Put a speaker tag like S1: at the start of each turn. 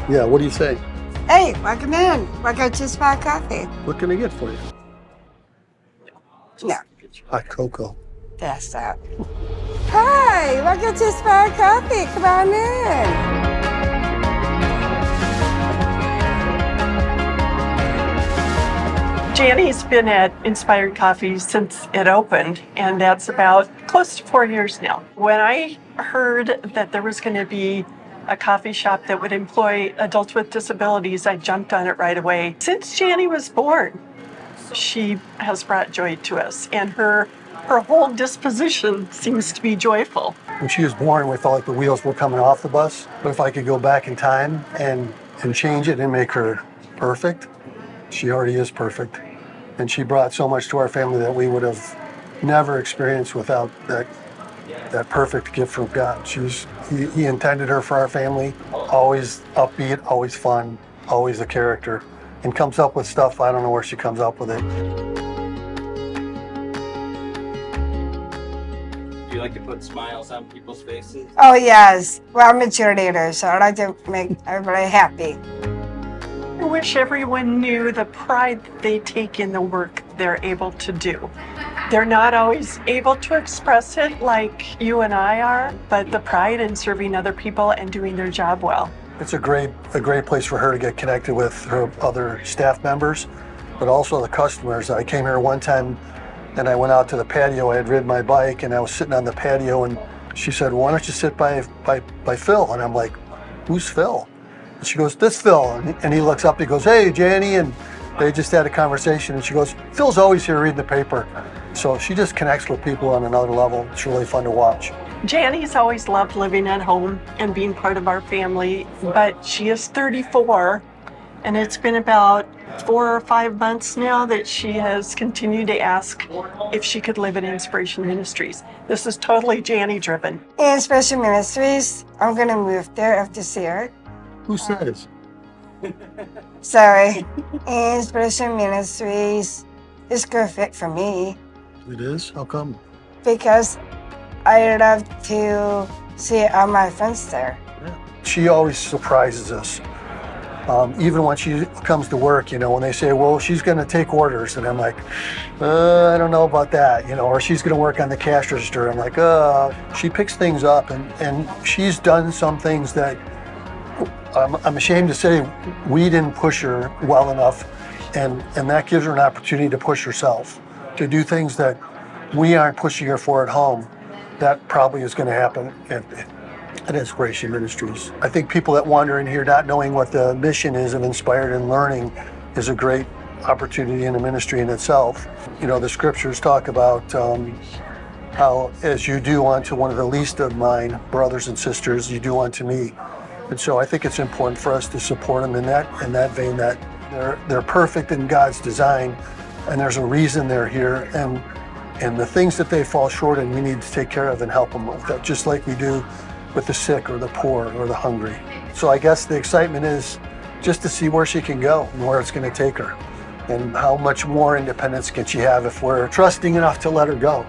S1: Yeah, what do you say?
S2: Hey, welcome in. Want to go just buy coffee?
S1: What can I get for you?
S2: No,
S1: Hot cocoa.
S2: that's that. Hi, welcome to just buy coffee. Come on in.
S3: Jani's been at Inspired Coffee since it opened, and that's about close to 4 years now. When I heard that there was going to be a coffee shop that would employ adults with disabilities, I jumped on it right away. Since Jani was born, she has brought joy to us, and her whole disposition seems to be joyful.
S1: When she was born, we felt like the wheels were coming off the bus. But if I could go back in time and change it and make her perfect, she already is perfect. And she brought so much to our family that we would have never experienced without that perfect gift from God. He intended her for our family, always upbeat, always fun, always a character, and comes up with stuff, I don't know where she comes up with it.
S4: Do you like to put smiles on people's faces?
S2: Oh, yes. Well, I'm a cheerleader, so I like to make everybody happy.
S3: I wish everyone knew the pride that they take in the work they're able to do. They're not always able to express it like you and I are, but the pride in serving other people and doing their job well.
S1: It's a great place for her to get connected with her other staff members, but also the customers. I came here one time and I went out to the patio. I had ridden my bike and I was sitting on the patio and she said, "Why don't you sit by Phil?" And I'm like, "Who's Phil?" And she goes, "This Phil." And he looks up, he goes, "Hey, Jani." And they just had a conversation and she goes, "Phil's always here reading the paper." So she just connects with people on another level. It's really fun to watch.
S3: Jani's always loved living at home and being part of our family, but she is 34, and it's been about 4 or 5 months now that she has continued to ask if she could live at Inspiration Ministries. This is totally Jani driven.
S2: Inspiration Ministries, I'm going to move there after this year.
S1: Who says?
S2: Sorry. Inspiration Ministries is good fit for me
S1: It is? How come?
S2: because I love to see all my friends there.
S1: She always surprises us. Even when she comes to work, when they say, "Well, she's going to take orders," and I'm like, I don't know about that, or she's going to work on the cash register. I'm like, she picks things up, and she's done some things that I'm ashamed to say we didn't push her well enough, and that gives her an opportunity to push herself, to do things that we aren't pushing her for at home. That probably is going to happen at Inspiration Ministries. I think people that wander in here not knowing what the mission is of Inspired and Learning is a great opportunity in the ministry in itself. The scriptures talk about how as you do unto one of the least of mine brothers and sisters, you do unto me. And so I think it's important for us to support them in that vein, that they're perfect in God's design, and there's a reason they're here, and the things that they fall short in, we need to take care of and help them with that, just like we do with the sick or the poor or the hungry. So I guess the excitement is just to see where she can go and where it's going to take her, and how much more independence can she have if we're trusting enough to let her go.